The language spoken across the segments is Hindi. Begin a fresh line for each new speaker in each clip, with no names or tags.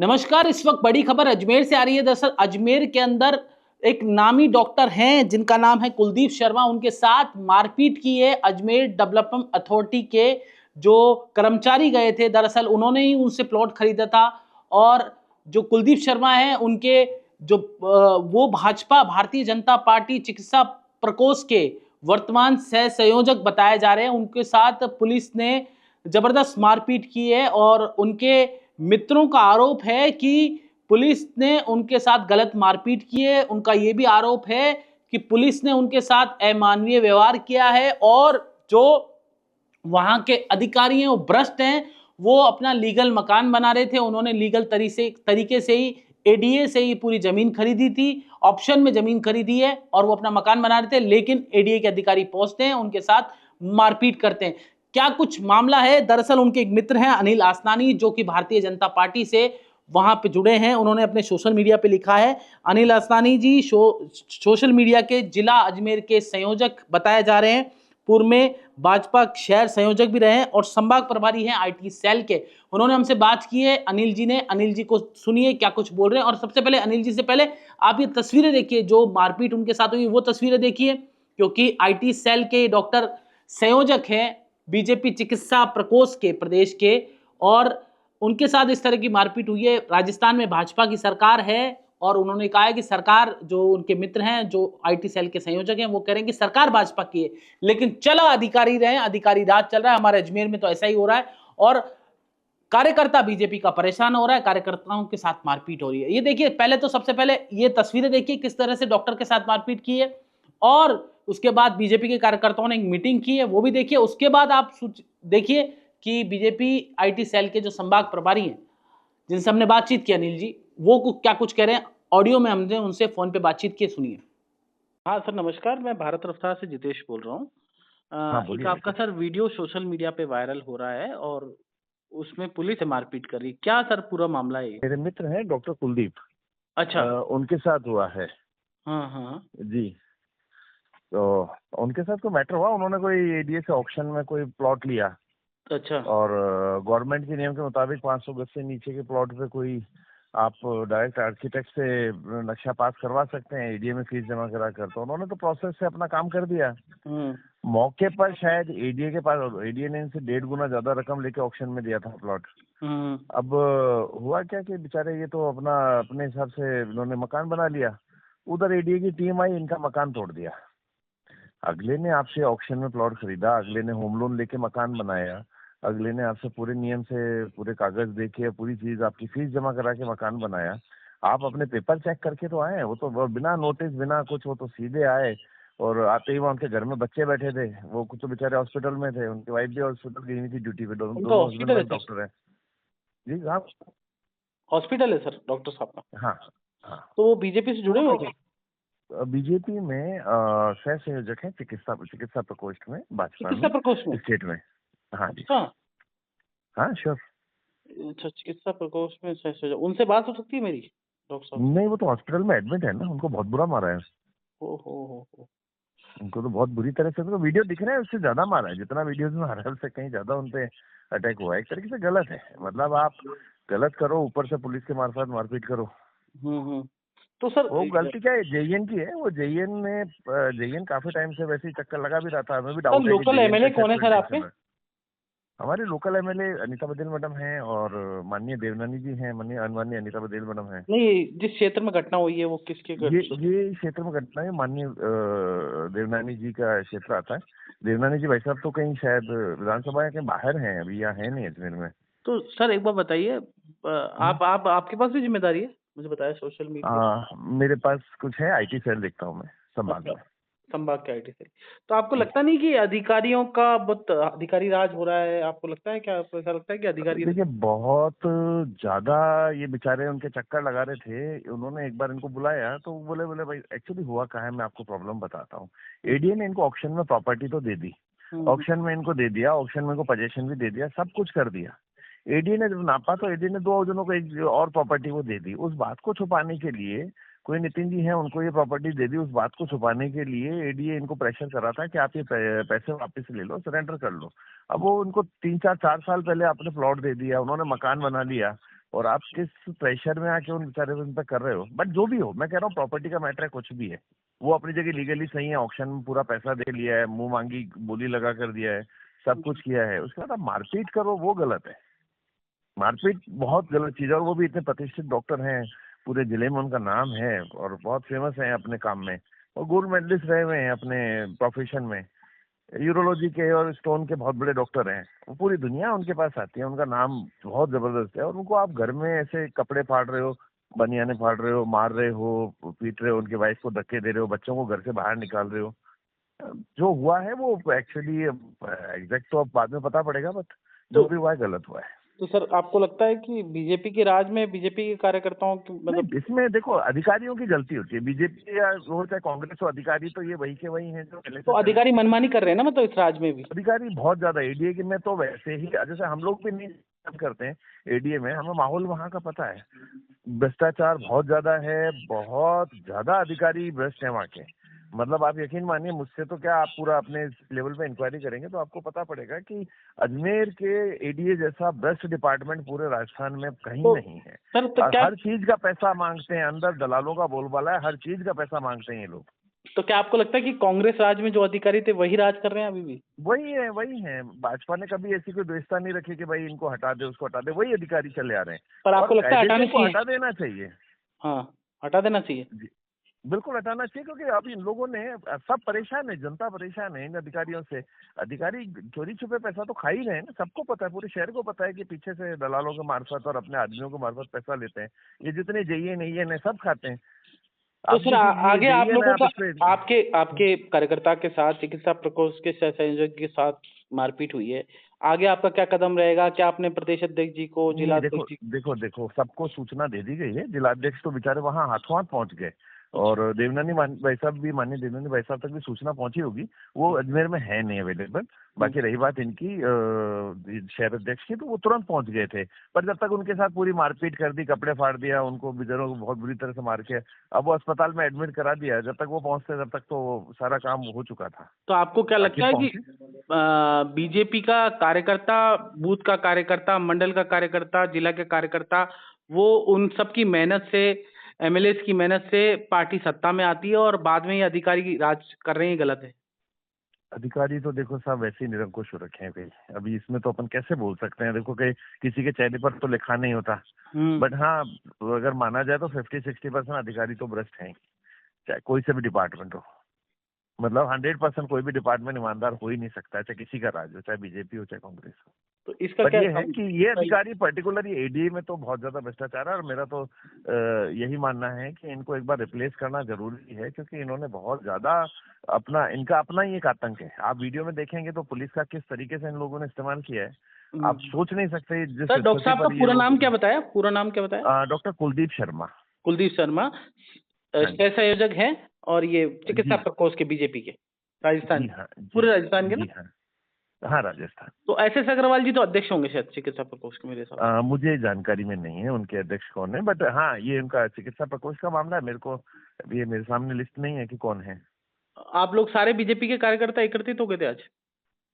नमस्कार। इस वक्त बड़ी खबर अजमेर से आ रही है। दरअसल अजमेर के अंदर एक नामी डॉक्टर हैं जिनका नाम है कुलदीप शर्मा। उनके साथ मारपीट की है अजमेर डेवलपमेंट अथॉरिटी के जो कर्मचारी गए थे। दरअसल उन्होंने ही उनसे प्लॉट खरीदा था और जो कुलदीप शर्मा हैं उनके जो वो भाजपा भारतीय जनता पार्टी चिकित्सा प्रकोष्ठ के वर्तमान सह संयोजक बताए जा रहे हैं। उनके साथ पुलिस ने जबरदस्त मारपीट की है और उनके मित्रों का आरोप है कि पुलिस ने उनके साथ गलत मारपीट की है। उनका यह भी आरोप है कि पुलिस ने उनके साथ अमानवीय व्यवहार किया है और जो वहां के अधिकारी हैं वो भ्रष्ट हैं। वो अपना लीगल मकान बना रहे थे। उन्होंने लीगल तरीके से ही एडीए से ही पूरी जमीन खरीदी थी, ऑप्शन में जमीन खरीदी है और वो अपना मकान बना रहे थे। लेकिन एडीए के अधिकारी पहुंचते हैं, उनके साथ मारपीट करते हैं। क्या कुछ मामला है? दरअसल उनके एक मित्र हैं अनिल आसनानी, जो कि भारतीय जनता पार्टी से वहां पे जुड़े हैं। उन्होंने अपने सोशल मीडिया पे लिखा है। अनिल आसनानी जी सोशल मीडिया के जिला अजमेर के संयोजक बताए जा रहे हैं। पूर्व में भाजपा शहर संयोजक भी रहे हैं और संभाग प्रभारी हैं आईटी सेल के। उन्होंने हमसे बात की है अनिल जी ने। अनिल जी को सुनिए क्या कुछ बोल रहे हैं। और सबसे पहले अनिल जी से पहले आप ये तस्वीरें देखिए, जो मारपीट उनके साथ हुई वो तस्वीरें देखिए, क्योंकि आईटी सेल के डॉक्टर संयोजक हैं बीजेपी चिकित्सा प्रकोष्ठ के प्रदेश के, और उनके साथ इस तरह की मारपीट हुई है। राजस्थान में भाजपा की सरकार है और उन्होंने कहा है कि सरकार, जो उनके मित्र हैं जो आईटी सेल के संयोजक हैं, वो कह रहे हैं कि सरकार भाजपा की है, लेकिन चला अधिकारी रहे, अधिकारी राज चल रहा है। हमारे अजमेर में तो ऐसा ही हो रहा है और कार्यकर्ता बीजेपी का परेशान हो रहा है, कार्यकर्ताओं के साथ मारपीट हो रही है। ये देखिए, पहले तो सबसे पहले ये तस्वीरें देखिए किस तरह से डॉक्टर के साथ मारपीट की है, और उसके बाद बीजेपी के कार्यकर्ताओं ने एक मीटिंग की है, वो भी देखिए। उसके बाद आप देखिए कि बीजेपी आईटी सेल के जो संभाग प्रभारी हैं जिनसे हमने बातचीत की, अनिल जी, वो क्या कुछ कह रहे हैं। ऑडियो में हमने उनसे फोन पे बातचीत की, सुनिए। हाँ सर, नमस्कार। मैं भारत रफ्तार से जितेश बोल रहा हूँ।
हाँ,
एक
बोलिए
आपका
बेटे।
सर वीडियो सोशल मीडिया पे वायरल हो रहा है और उसमें पुलिस से मारपीट कर रही है। क्या सर पूरा मामला है ये?
मेरे मित्र हैं डॉक्टर कुलदीप।
अच्छा।
उनके साथ हुआ है।
हाँ, हाँ।
जी। तो उनके साथ कोई मैटर हुआ, उन्होंने कोई एडीए से ऑक्शन में कोई प्लॉट लिया
अच्छा।
और गवर्नमेंट के नियम के मुताबिक 500 गज से नीचे के प्लॉट पे कोई आप डायरेक्ट आर्किटेक्ट से नक्शा पास करवा सकते हैं एडीए में फीस जमा करा कर। तो उन्होंने तो प्रोसेस से अपना काम कर दिया।
हुँ।
मौके पर शायद एडीए के पास, एडीए ने इनसे 1.5 गुना ज्यादा रकम लेके ऑक्शन में दिया था प्लॉट।
हुँ।
अब हुआ क्या कि बेचारे ये तो अपना अपने हिसाब से इन्होंने मकान बना लिया। उधर एडीए की टीम आई, इनका मकान तोड़ दिया। अगले ने आपसे ऑक्शन में प्लॉट खरीदा, अगले ने होम लोन लेके मकान बनाया, अगले ने आपसे पूरे नियम से पूरे कागज देके पूरी चीज आपकी फीस जमा करा के मकान बनाया। आप अपने पेपर चेक करके तो आए, वो तो बिना नोटिस बिना कुछ, वो तो सीधे आए। और आते ही वहाँ उनके घर में बच्चे बैठे थे, वो कुछ तो बेचारे हॉस्पिटल में थे, उनकी वाइफ भी हॉस्पिटल गई हुई थी ड्यूटी पे,
उनका
दोनों हस्बैंड
हॉस्पिटल है
वाइफ
सर?
डॉक्टर है। जी हाँ।
हॉस्पिटल है सर डॉक्टर साहब का?
हाँ। हाँ।
तो वो बीजेपी से जुड़े हुए हैं क्या?
बीजेपी में सह संयोजक है चिकित्सा चिकित्सा प्रकोष्ठ में, भाजपा
चिकित्सा
में,
प्रकोष्ठ में?
स्टेट में। हाँ जी।
अच्छा।
हाँ श्योर।
अच्छा, चिकित्सा प्रकोष्ठ में उनसे बात हो सकती है मेरी डॉक्टर साहब से?
नहीं, वो तो हॉस्पिटल में एडमिट है ना, उनको बहुत बुरा मारा है।
ओह हो।
उनको तो बहुत बुरी तरह से, तो वीडियो दिख रहा है उससे ज्यादा मारा है, जितना वीडियोस में आ रहा है उससे कहीं ज्यादा उनपे अटैक हुआ है। एक तरीके से गलत है, मतलब आप गलत करो ऊपर से पुलिस के मार्फत मारपीट करो।
हुँ। तो सर
वो गलती क्या है, जेईएन की है। वो जेईएन में जेईएन काफी टाइम से वैसे ही चक्कर लगा भी रहा था, हमें भी
सर
डाउट है कि
लोकल
जेईएन
एमएलए
का शायद
कौन है
कोई
सर आपके?
इंटेंशन है। हमारे लोकल एमएलए अनीता बदेल मैडम हैं और माननीय देवनानी जी हैं, माननीय अनीता बदेल मैडम हैं।
नहीं, जिस क्षेत्र में घटना हुई है वो किसके
ये ये क्षेत्र में घटना है, माननीय देवनानी जी का क्षेत्र आता है। देवनानी जी भाई साहब तो कहीं शायद विधानसभा के बाहर हैं, अभी यहाँ है नहीं अजमेर में।
तो सर एक बार बताइए,
हम्म।
आप आपके पास भी जिम्मेदारी है? मुझे बताया सोशल मीडिया।
मेरे पास कुछ है, आईटी सेल देखता हूँ मैं संभाग
अच्छा,
में।
संभाग के आईटी से। तो आपको लगता नहीं कि अधिकारियों का बहुत अधिकारी राज हो रहा है? आपको लगता है क्या, आपको ऐसा लगता है कि अधिकारी?
देखिए, बहुत ज्यादा ये बेचारे उनके चक्कर लगा रहे थे। उन्होंने एक बार इनको बुलाया तो बोले बोले भाई एक्चुअली हुआ क्या है, मैं आपको प्रॉब्लम बताता हूँ। एडीए ने इनको ऑक्शन में प्रॉपर्टी तो दे दी,
हम्म।
ऑक्शन में इनको दे दिया, ऑक्शन में इनको पोजीशन भी दे दिया, सब कुछ कर दिया। एडीए ने जब नापा तो एडीए ने दो जनों को एक और प्रॉपर्टी वो दे दी। उस बात को छुपाने के लिए, कोई नितिन जी हैं उनको ये प्रॉपर्टी दे दी, उस बात को छुपाने के लिए एडीए इनको प्रेशर कर रहा था कि आप ये पैसे वापस ले लो, सरेंडर कर लो। अब वो उनको 3 4 4 साल पहले आपने प्लॉट दे दिया, उन्होंने मकान बना लिया, और आप किस प्रेशर में आके उन बेचारे उन पर कर रहे हो। बट जो भी हो, मैं कह रहा हूँ प्रॉपर्टी का मैटर है, कुछ भी है, वो अपनी जगह लीगली सही है, ऑक्शन में पूरा पैसा दे लिया है, मुंह मांगी बोली लगा कर दिया है, सब कुछ किया है, उसके बाद आप मारपीट करो, वो गलत है। मारपीट बहुत गलत चीज है, और वो भी इतने प्रतिष्ठित डॉक्टर हैं, पूरे जिले में उनका नाम है और बहुत फेमस है अपने काम में, और गोल्ड मेडलिस्ट रहे हुए हैं अपने प्रोफेशन में, यूरोलॉजी के और स्टोन के बहुत बड़े डॉक्टर हैं। वो पूरी दुनिया उनके पास आती है, उनका नाम बहुत जबरदस्त है, और उनको आप घर में ऐसे कपड़े फाड़ रहे हो, बनियाने फाड़ रहे हो, मार रहे हो, पीट रहे हो, उनके वाइफ को धक्के दे रहे हो, बच्चों को घर से बाहर निकाल रहे हो। जो हुआ है वो एक्चुअली एग्जैक्ट तो अब बाद में पता पड़ेगा, बट जो
तो
भी हुआ है गलत हुआ है।
तो सर आपको लगता है कि बीजेपी के राज में बीजेपी के कार्यकर्ताओं की मतलब
नहीं, इसमें देखो अधिकारियों की गलती होती है, बीजेपी या वो चाहे कांग्रेस हो, अधिकारी तो ये वही के वही हैं जो पहले
तो
से चल रहे
अधिकारी मनमानी कर रहे हैं ना, मतलब इस राज में भी।
हैं। अधिकारी बहुत ज्यादा एडीए के में तो वैसे ही, जैसे हम लोग भी नहीं बात करते हैं एडीए में, हमें माहौल वहाँ का पता है, भ्रष्टाचार बहुत ज्यादा है, बहुत ज्यादा अधिकारी भ्रष्ट है वहाँ के। मतलब आप यकीन मानिए, मुझसे तो क्या, आप पूरा अपने लेवल पे इंक्वायरी करेंगे तो आपको पता पड़ेगा कि अजमेर के एडीए जैसा बेस्ट डिपार्टमेंट पूरे राजस्थान में कहीं
तो
नहीं है।
सर तो
और
क्या
हर चीज का पैसा मांगते हैं, अंदर दलालों का बोलबाला है, हर चीज का पैसा मांगते हैं ये लोग।
तो क्या आपको लगता है कि कांग्रेस राज में जो अधिकारी थे वही राज कर रहे हैं अभी भी?
वही है, वही है। भाजपा ने कभी ऐसी कोई व्यवस्था नहीं रखी कि भाई इनको हटा दे, उसको हटा दे, वही अधिकारी चले आ रहे हैं।
पर
और
आपको लगता है
कायदे से
हटाने
इनको
चाहिए?
हटा देना चाहिए।
हाँ, हटा देना चाहिए।
जी, बिल्कुल हटाना चाहिए, क्योंकि अब इन लोगों ने, सब परेशान है, जनता परेशान है इन अधिकारियों से। अधिकारी चोरी छुपे पैसा तो खा ही रहे हैं ना, सबको पता है, पूरे शहर को पता है कि पीछे से दलालों के मार्फत और अपने आदमियों के मार्फत पैसा लेते हैं। ये जितने जइए नहीं है सब खाते हैं।
तो
आप
सर
भी कीजिए,
आगे आप
जइए ना
लोगों
आप
का,
इस पे।
आपके आपके कार्यकर्ता के साथ चिकित्सा प्रकोष्ठ के संयोजक के साथ मारपीट हुई है, आगे आपका क्या कदम रहेगा? क्या आपने प्रदेश अध्यक्ष जी को, जिला
नहीं, देखो
अध्यक्ष जी
देखो देखो, सबको सूचना दे दी गई है, जिलाध्यक्ष तो बेचारे वहाँ हाथों हाथ पहुंच गए, और देवनानी भाई साहब भी, माननीय देवनानी भाई साहब तक भी सूचना पहुंची होगी, वो अजमेर में है नहीं अवेलेबल। बाकी रही बात इनकी शहर अध्यक्ष की, तो वो तुरंत पहुंच गए थे, पर जब तक उनके साथ पूरी मारपीट कर दी, कपड़े फाड़ दिया, उनको बेचारों को बहुत बुरी तरह से मार के अब वो अस्पताल में एडमिट करा दिया, जब तक वो पहुंचते तब तक तो सारा काम हो चुका था।
तो आपको क्या लगता
आखिर
है कि
पहुंचे।
बीजेपी का कार्यकर्ता, बूथ का कार्यकर्ता, मंडल का कार्यकर्ता, जिला के कार्यकर्ता, वो उन सब की मेहनत से, एमएलए की मेहनत से पार्टी सत्ता में आती है और बाद में ये अधिकारी राज कर रहे हैं, गलत है?
अधिकारी तो देखो सब वैसे ही निरंकुश हो रखे हैं भाई, अभी इसमें तो अपन कैसे बोल सकते हैं। देखो कि किसी के चेहरे पर तो लिखा नहीं होता, बट हाँ, अगर माना जाए तो 50-60% अधिकारी तो भ्रष्ट हैं ही, चाहे कोई से भी डिपार्टमेंट हो। मतलब 100% कोई भी डिपार्टमेंट ईमानदार हो ही नहीं सकता, चाहे किसी का राज हो, चाहे बीजेपी हो, चाहे कांग्रेस हो।
तो इसका
बट
क्या
ये है कि ये अधिकारी पर्टिकुलर ये एडीए में तो बहुत ज्यादा भ्रष्टाचार है, और मेरा तो यही मानना है कि इनको एक बार रिप्लेस करना जरूरी है, क्योंकि इन्होंने बहुत ज्यादा अपना, इनका अपना ही एक आतंक है। आप वीडियो में देखेंगे तो पुलिस का किस तरीके से इन लोगों ने इस्तेमाल किया है, आप सोच नहीं सकते जिस
सर डॉक्टर
स्थिति
साहब का
पर ये
पूरा नाम
लोग।
क्या बताया? पूरा नाम क्या बताया?
डॉक्टर कुलदीप शर्मा।
कुलदीप शर्मा,
हाँ
शहर संयोजक हैं, और ये चिकित्सा
जी
प्रकोष्ठ के बीजेपी के, राजस्थान,
जी हाँ जी
पूरे राजस्थान के ना?
जी हाँ हाँ, राजस्थान।
तो एस अग्रवाल जी तो अध्यक्ष होंगे शायद चिकित्सा प्रकोष्ठ के, मेरे हिसाब से।
मुझे जानकारी में नहीं है उनके अध्यक्ष कौन है, बट हाँ ये उनका चिकित्सा प्रकोष्ठ का मामला है, मेरे को अभी ये मेरे सामने लिस्ट नहीं है कि कौन है।
आप लोग सारे बीजेपी के कार्यकर्ता एकत्रित हो गए थे आज?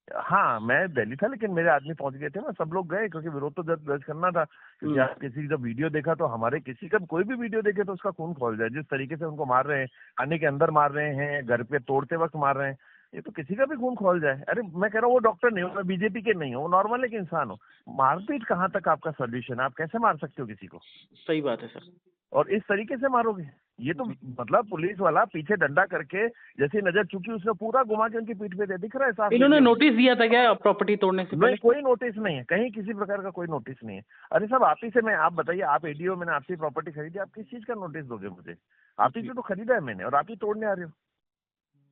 हाँ, मैं दिल्ली था, लेकिन मेरे आदमी पहुंच गए थे ना, सब लोग गए, क्योंकि विरोध तो दर्ज करना था। क्योंकि आप किसी की जब वीडियो देखा तो हमारे किसी का कोई भी वीडियो देखे तो उसका खून खौल जाए, जिस तरीके से उनको मार रहे हैं, आने के अंदर मार रहे हैं, घर पे तोड़ते वक्त मार रहे हैं, ये तो किसी का भी खून खौल जाए। अरे मैं कह रहा हूँ वो डॉक्टर नहीं हो, मैं बीजेपी के नहीं हो, वो नॉर्मल एक इंसान हो। मारपीट कहाँ तक आपका सोल्यूशन है? आप कैसे मार सकते हो किसी को,
सही बात है सर।
और इस तरीके से मारोगे? ये तो मतलब पुलिस वाला पीछे डंडा करके, जैसी नजर चुकी उसने पूरा घुमा के उनकी पीठ पे दे, दिख रहा है साफ
इन्होंने
वीडियो में।
नोटिस दिया था क्या प्रॉपर्टी तोड़ने से
नहीं,
पहले?
कोई नोटिस नहीं है कहीं, किसी प्रकार का कोई नोटिस नहीं है। अरे साहब, आप ही से मैं, आप बताइए, आप एडीओ, मैंने आपसे प्रॉपर्टी खरीदी, आप किस चीज का नोटिस दोगे मुझे? आप ही से तो खरीदा है मैंने, और आप ही तोड़ने आ रहे हो।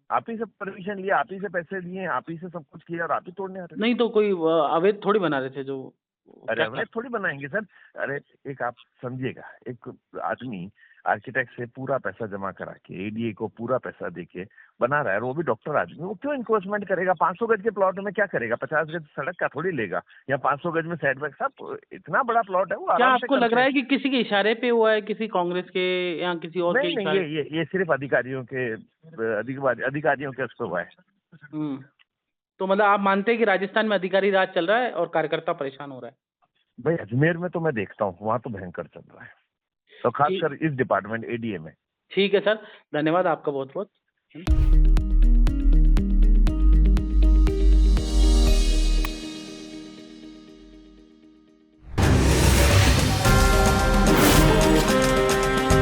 आप ही से परमिशन लिया, आप ही से पैसे दिए, आप ही से सब कुछ किया, और आप ही तोड़ने आ रहे
नहीं तो कोई अवैध थोड़ी बना रहे थे जो,
हो। अरे
क्या
अवैध थोड़ी बनाएंगे सर। अरे एक आप समझिएगा, एक आदमी आर्किटेक्ट से पूरा पैसा जमा करा के, एडीए को पूरा पैसा देके बना रहा है, और वो भी डॉक्टर आदमी, वो क्यों इंक्रोचमेंट करेगा? 500 गज के प्लॉट में क्या करेगा? 50 गज सड़क का थोड़ी लेगा, या 500 गज में सेटबैक? सब इतना बड़ा प्लॉट है, वो
क्या
आराम से
आपको लग
करते
रहा
हैं।
है कि किसी के इशारे पे हुआ है, किसी कांग्रेस के या किसी और के
नहीं नहीं,
इशारे?
ये सिर्फ अधिकारियों के, अधिकारियों के उस पर हुआ है।
हम्म। तो मतलब आप मानते हैं कि राजस्थान में अधिकारी राज चल रहा है और कार्यकर्ता परेशान हो रहा है?
भाई अजमेर में तो मैं देखता हूँ वहां तो भयंकर चल रहा है, तो खासकर इस डिपार्टमेंट एडीए में।
ठीक है सर, धन्यवाद आपका बहुत बहुत।